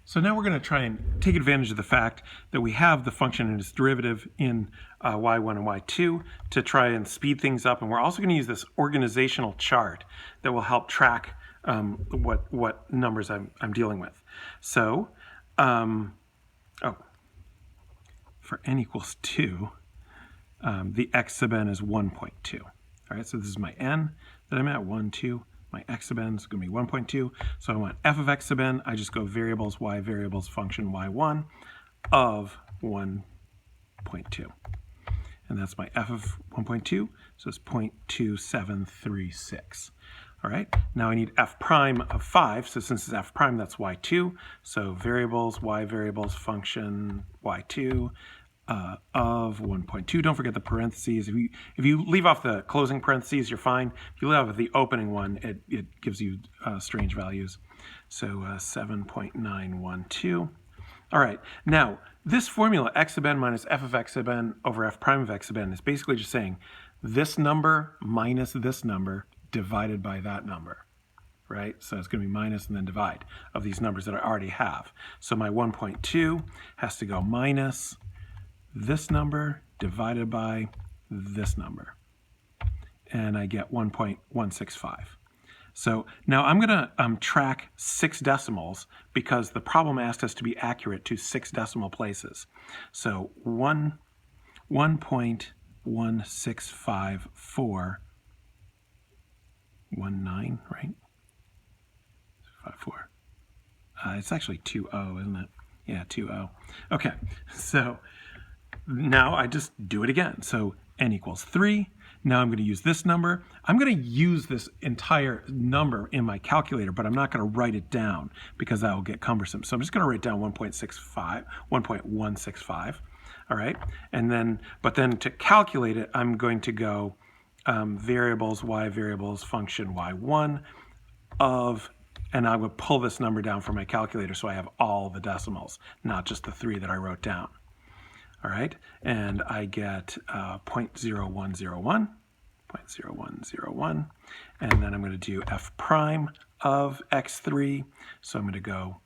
So now we're going to try and take advantage of the fact that we have the function and its derivative in y1 and y2 to try and speed things up. And we're also going to use this organizational chart that will help track what numbers I'm dealing with. So, for n equals 2, the x sub n is 1.2. All right, so this is my n that I'm at, 1, 2. My x sub n is going to be 1.2. So I want f of x sub n. I just go variables, y variables, function y1 of 1.2. And that's my f of 1.2. So it's 0.2736. All right, now I need f prime of 5. So since it's f prime, that's y2. So variables, y variables, function y2 of 1.2. Don't forget the parentheses. If you leave off the closing parentheses, you're fine. If you leave off the opening one, it gives you strange values. So 7.912. All right, now this formula, x sub n minus f of x sub n over f prime of x sub n, is basically just saying this number minus this number divided by that number, right? So it's going to be minus and then divide of these numbers that I already have. So my 1.2 has to go minus this number divided by this number, and I get 1.165. So now I'm going to track 6 decimals because the problem asked us to be accurate to 6 decimal places. So 1.165419, right? 54. It's actually 20, isn't it? Yeah, 20. Okay, so now I just do it again. So n equals 3. Now I'm going to use this number. I'm going to use this entire number in my calculator, but I'm not going to write it down because that will get cumbersome. So I'm just going to write down 1.165. All right. And then, but then to calculate it, I'm going to go variables, y variables, function y1 of, and I would pull this number down from my calculator so I have all the decimals, not just the 3 that I wrote down. All right, and I get 0.0101, and then I'm going to do f prime of x3. So I'm going to go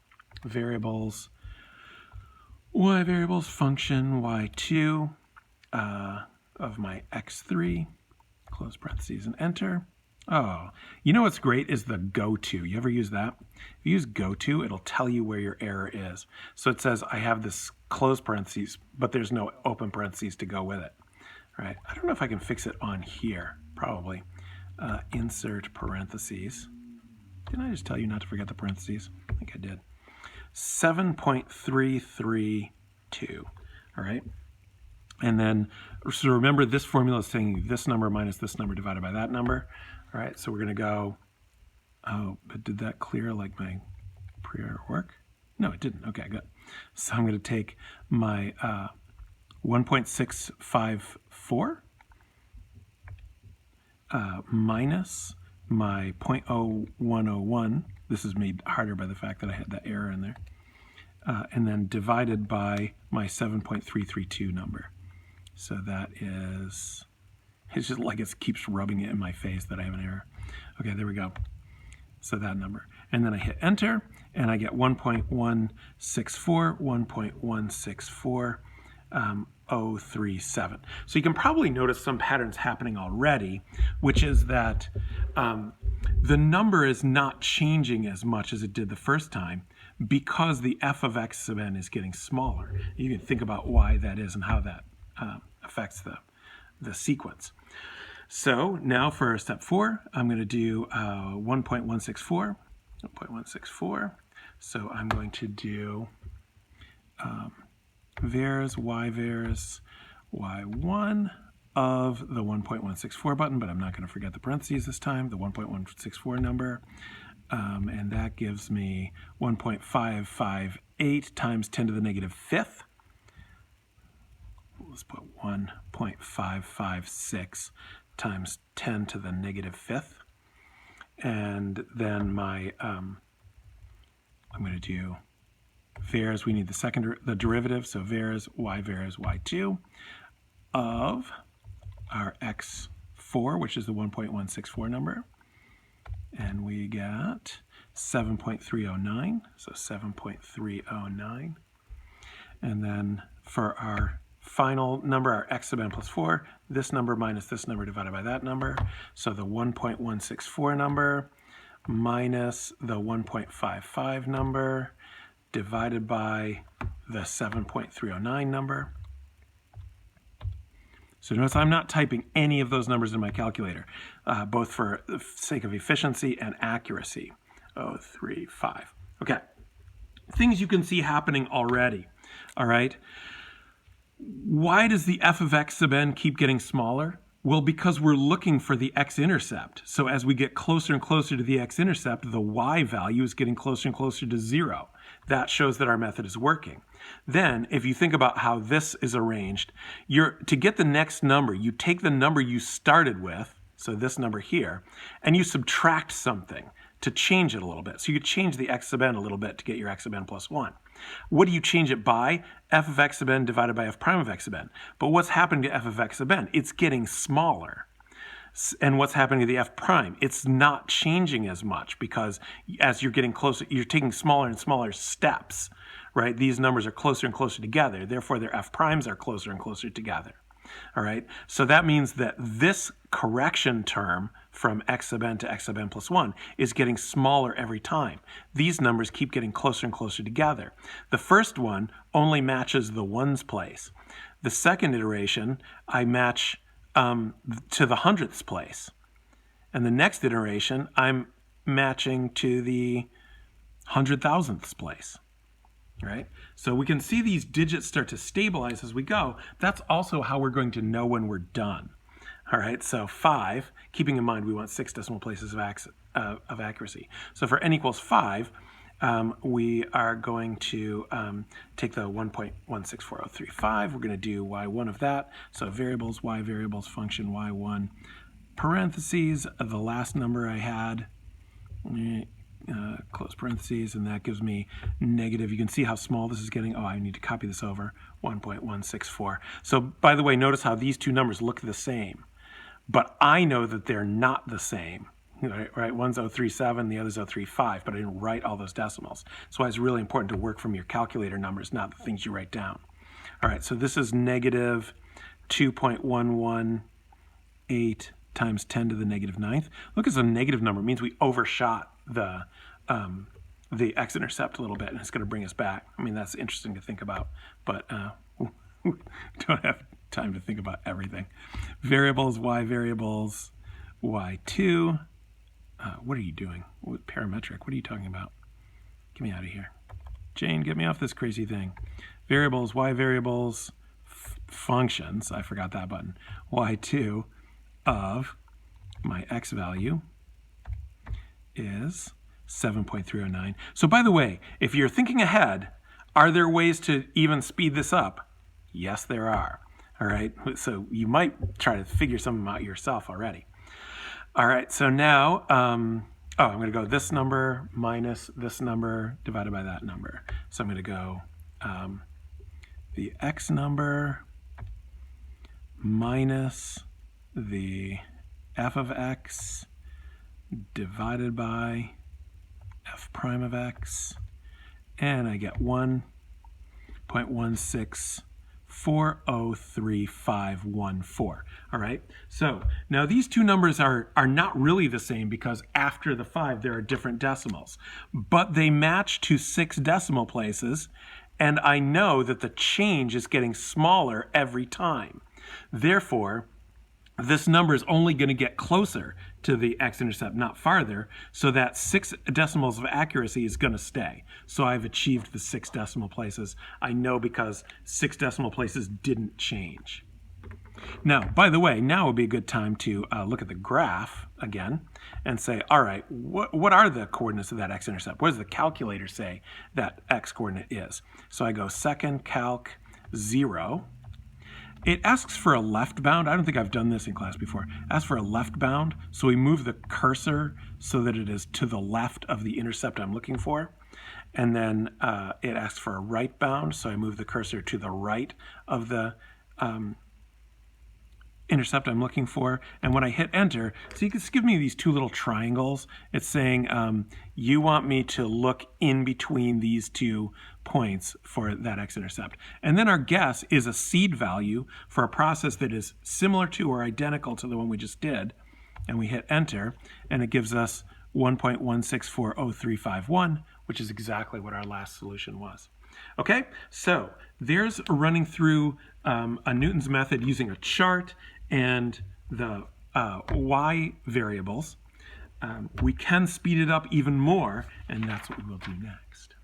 variables, y variables, function y2 of my x3, close parentheses and enter. Oh, you know what's great is the go-to. You ever use that? If you use go-to, it'll tell you where your error is. So it says I have this closed parentheses, but there's no open parentheses to go with it. All right, I don't know if I can fix it on here, probably. Insert parentheses. Didn't I just tell you not to forget the parentheses? I think I did. 7.332, all right? And then, so remember this formula is saying this number minus this number divided by that number. All right, so we're going to go, oh, but did that clear like my prior work? No, it didn't. Okay, good. So I'm going to take my 1.654 minus my 0.0101. This is made harder by the fact that I had that error in there. And then divided by my 7.332 number. So that is, it's just like it keeps rubbing it in my face that I have an error. Okay, there we go. So that number. And then I hit enter, and I get 1.164. So you can probably notice some patterns happening already, which is that the number is not changing as much as it did the first time because the f of x sub n is getting smaller. You can think about why that is and how that affects the sequence. So now for step 4, I'm going to do 1.164. So I'm going to do vars, y vars, y1 of the 1.164 button, but I'm not going to forget the parentheses this time, the 1.164 number. And that gives me 1.558 times 10 to the negative 5th. Let's put 1.556 times 10 to the negative 5th. And then my, I'm going to do vars, we need the derivative, so vars y2 of our x4, which is the 1.164 number. And we get 7.309, so 7.309. And then for our final number, our x sub n plus 4, this number minus this number divided by that number. So the 1.164 number minus the 1.55 number divided by the 7.309 number. So notice I'm not typing any of those numbers in my calculator, both for the sake of efficiency and accuracy. 035. Okay. Things you can see happening already. All right. Why does the f of x sub n keep getting smaller? Well, because we're looking for the x-intercept. So as we get closer and closer to the x-intercept, the y value is getting closer and closer to 0. That shows that our method is working. Then, if you think about how this is arranged, to get the next number, you take the number you started with, so this number here, and you subtract something to change it a little bit. So you could change the x sub n a little bit to get your x sub n plus 1. What do you change it by? F of x sub n divided by f prime of x sub n. But what's happening to f of x sub n? It's getting smaller. And what's happening to the f prime? It's not changing as much because as you're getting closer, you're taking smaller and smaller steps, right? These numbers are closer and closer together. Therefore, their f primes are closer and closer together. All right, so that means that this correction term from x sub n to x sub n plus 1 is getting smaller every time. These numbers keep getting closer and closer together. The first one only matches the ones place. The second iteration, I match to the hundredths place. And the next iteration, I'm matching to the 100,000ths place. Right? So we can see these digits start to stabilize as we go. That's also how we're going to know when we're done. All right, so 5, keeping in mind we want 6 decimal places of accuracy. So for n equals 5, we are going to take the 1.164035. We're going to do y1 of that. So variables, y variables, function y1, parentheses, the last number I had, close parentheses, and that gives me negative. You can see how small this is getting. Oh, I need to copy this over, 1.164. So by the way, notice how these two numbers look the same, but I know that they're not the same. Right? One's 037, the other's 035, but I didn't write all those decimals. That's why it's really important to work from your calculator numbers, not the things you write down. All right, so this is negative 2.118 times 10 to the negative 9th. Look, it's a negative number. It means we overshot the x-intercept a little bit, and it's going to bring us back. I mean, that's interesting to think about, but we don't have time to think about everything. Variables, y2. What are you doing? Parametric, what are you talking about? Get me out of here. Jane, get me off this crazy thing. Variables, y variables, functions, I forgot that button, y2 of my x value is 7.309. So by the way, if you're thinking ahead, are there ways to even speed this up? Yes, there are. All right, so you might try to figure some of them out yourself already. All right, so now, I'm going to go this number minus this number divided by that number. So I'm going to go the x number minus the f of x divided by f prime of x, and I get 1.164035514. All right, so now these two numbers are not really the same because after the 5 there are different decimals, but they match to 6 decimal places, and I know that the change is getting smaller every time. Therefore, this number is only going to get closer to the x-intercept, not farther, so that 6 decimals of accuracy is going to stay. So I've achieved the 6 decimal places. I know because 6 decimal places didn't change. Now, by the way, now would be a good time to look at the graph again and say, all right, what are the coordinates of that x-intercept? What does the calculator say that x-coordinate is? So I go second calc 0. It asks for a left bound. I don't think I've done this in class before. It asks for a left bound, so we move the cursor so that it is to the left of the intercept I'm looking for. And then it asks for a right bound, so I move the cursor to the right of the intercept I'm looking for. And when I hit enter, so you can give me these two little triangles. It's saying you want me to look in between these 2 points for that x-intercept. And then our guess is a seed value for a process that is similar to or identical to the one we just did. And we hit enter, and it gives us 1.1640351, which is exactly what our last solution was. Okay, so there's running through a Newton's method using a chart and the y variables. We can speed it up even more, and that's what we will do next.